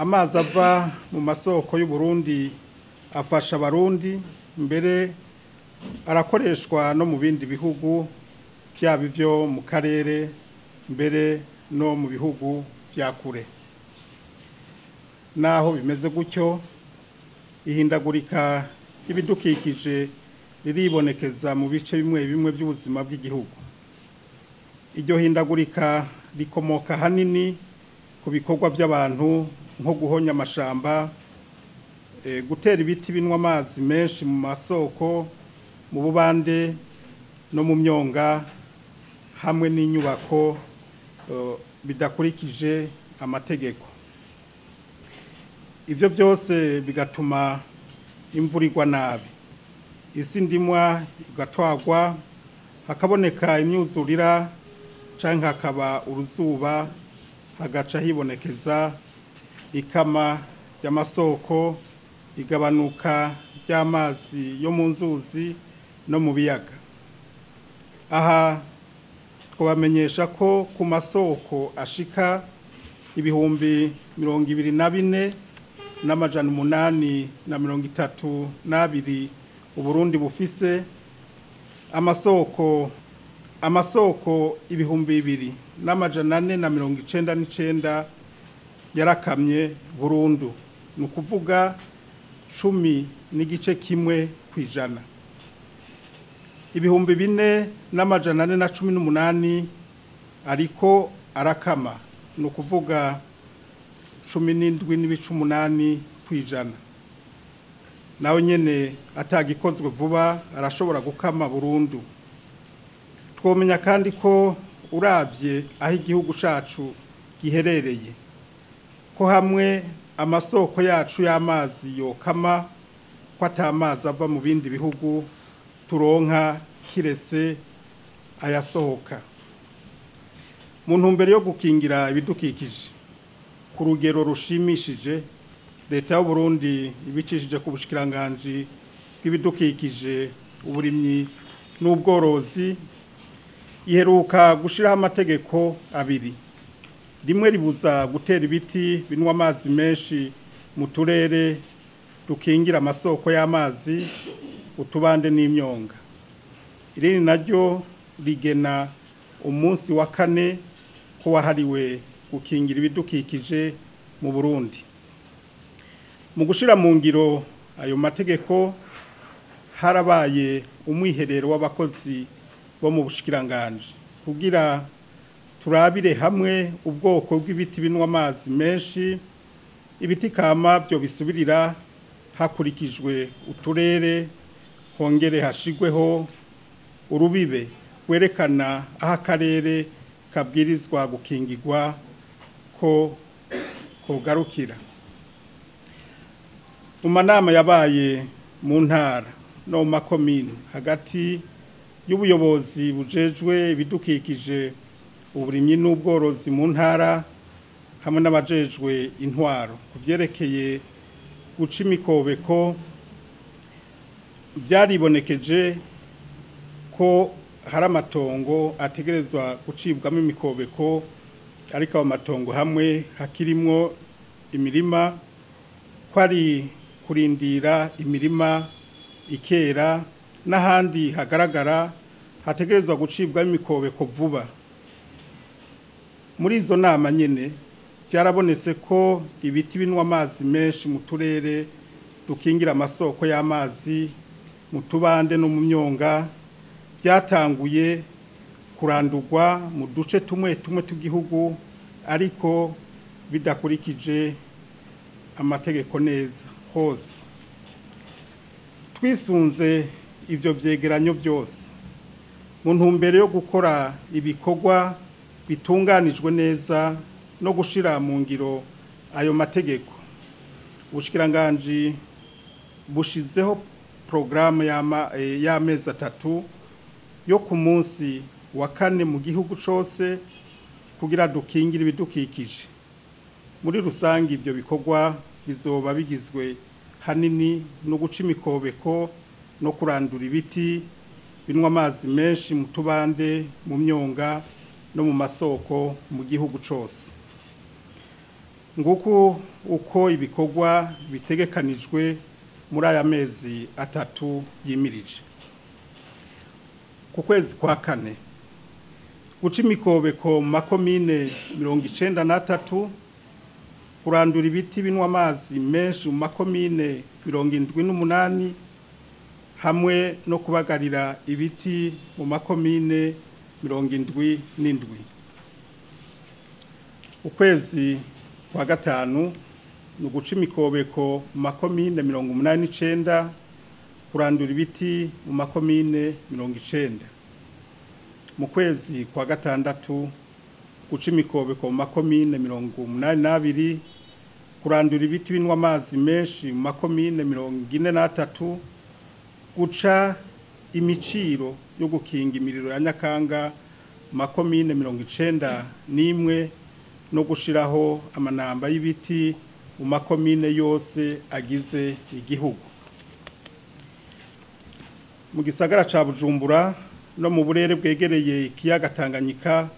amazi ava mu masoko y'u Burundi afasha abarundi mbere arakoreshwa no mu bindi bihugu byaba byo mu karere mbere no mu bihugu bya kure. Naho bimeze gutyo ihindagurika y'ibidukikije riribonekeza mu bice bimwe bimwe by'ubuzima bw'igihugu. Iryo hindagurika rikomoka hanini ku bikorwa by'abantu nko guhonya amashamba, gutera ibiti binwa amazi menshi mu masoko, mu bubande no mu myonga, hamwe n'inyubako bidakurikije amategeko. Ibyo byose bigatuma imvura igwa nabi, isi ndimwa igatwagwa, hakaboneka imyuzurira canke hakaba uruzuba, hagaca hibonekeza ikama ry'amasoko, igabanuka ry'amazi yo mu nzuzi no mu biyaga. Aha twabamenyesha ko ku masoko ashika 24,832 Uburundi bufise, amasoko 2,499 yarakamye burundu, ni ukuvuga 10.1%. 4,418 ariko arakama, ni ukuvuga 17.8%. Nawe nyene atagikozwe vuba arashobora gukama burundu. Twomenya kandi ko uravye aho igihugu cacu giherereye, ko hamwe amasoko yacu y'amazi yokama, ko atamazi ava mu bindi bihugu turonka kiretse ayasohoka. Mu ntumbero yo gukingira ibidukikije ku rugero rushimishije, leta y'u Burundi ibicishije ku bushikiranganje bw'ibidukikije, uburimyi n'ubworozi iheruka gushiraho amategeko abiri. Rimwe ribuza gutera ibiti binwa amazi menshi mu turere dukingira amasoko y'amazi, utubande n'imyonga. Irindi naryo rigena umunsi wa 4 ko wahariwe gukingira ibidukikije mu Burundi. Mu gushira mu ngiro ayo mategeko harabaye umwiherero w'abakozi bo mu bushikiranganje kugira turabire hamwe ubwoko bw'ibiti binwa amazi menshi, ibiti kama byo bisubirira hakurikijwe uturere, hongere hashigweho urubibe werekana aho akarere kabwirizwa gukingirwa ko kogarukira. Mu manama yabaye mu ntara no mu makomine hagati y'ubuyobozi bujejwe ibidukikije, uburimyi n'ubworozi mu ntara hamwe n'abajejwe intwaro kuvyerekeye guca imikobeko, byaribonekeje ko hari amatongo ategerezwa gucibwamo imikobeko, ariko ayo matongo hamwe hakirimwo imirima, ko ari kurindira imirima ikera, n'ahandi hagaragara hategerezwa gucibwamo imikobeko vuba. Muri izo nama nyene byarabonetse ko ibiti binwa amazi menshi mu turere dukingira amasoko y'amazi, mu tubande no mu myonga, byatanguye kurandurwa mu duce tumwe tumwe tw'igihugu, ariko bidakurikije amategeko neza hose. Twisunze ivyo vyegeranyo byose mu ntumbero yo gukora ibikorwa bitunganijwe neza no gushira mu ngiro ayo mategeko, ubushikiranganje bushizeho programme y'amezi 3 yo ku munsi wa 4 mu gihugu cose kugira dukingira ibidukikije. Muri rusangi ibyo bikorwa bizoba bigizwe hanini no guca imikobeko no kurandura ibiti binwa amazi menshi mu tubande, mu myonga no mu masoko mu gihugu cose. nguko uko ibikorwa bitegekanijwe muri aya mezi 3 yimirije. Ku kwezi kwa kane guca imikobeko mu makomine 93, kurandura ibiti binwa amazi menshi mu makomine 78, hamwe no kubagarira ibiti mu makomine 77. Ukwezi kwa gatanu ni uguca imikobeko mu makomine 89, kurandura ibiti mu makomine 90. Mu kwezi kwa gatandatu guca imikobeko mu makomine 82, kurandura ibiti binwa amazi menshi mu makomine 43, guca imiciro yo gukinga imiriro ya Nyakanga mu makomine 91, no gushiraho amanamba y'ibiti mu makomine yose agize igihugu. Mu gisagara ca Bujumbura no mu burere bwegereye ikiyaga Tanganyika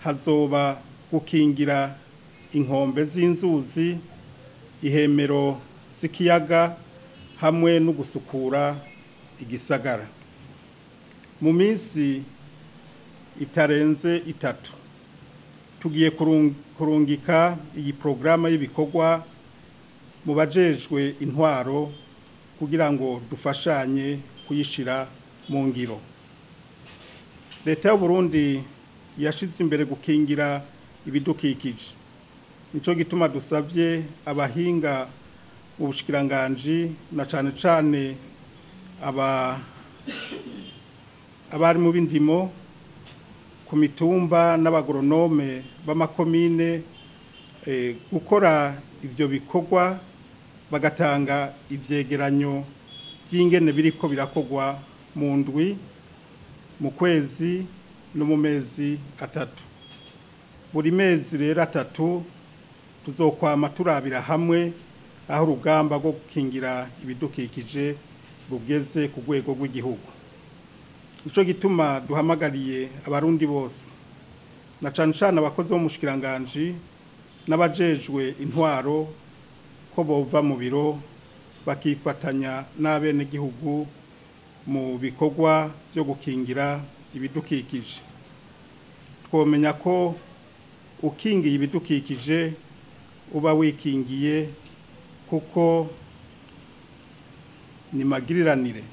hazoba gukingira inkombe z'inzuzi, ihemero z'ikiyaga, hamwe no gusukura igisagara. Mu minsi itarenze 3 tugiye kurungika iyi programa y'ibikorwa mu bajejwe intwaro kugira ngo dufashanye kuyishira mu ngiro. Leta y'u Burundi yashize imbere gukingira ibidukikije. Nico gituma dusavye abahinga mu bushikiranganje na cane abari mu bindimo ku mitumba n'abagoronome b'amakomine gukora ivyo bikorwa, bagatanga ivyegeranyo by'ingene biriko birakogwa mu ndwi, mu kwezi no mu mezi 3. Buri mezi rero 3 tuzokwama turabira hamwe aho urugamba rwo gukingira ibidukikije rugeze ku rwego rw'igihugu. Nico gituma duhamagariye abarundi bose na cane abakozi bo mu bushikiranganje n'abajejwe intwaro ko bova mu biro bakifatanya n'abene gihugu mu bikorwa byo gukingira ibidukikije. Twomenya ko ukingiye ibidukikije uba wikingiye, kuko ni magiriranire.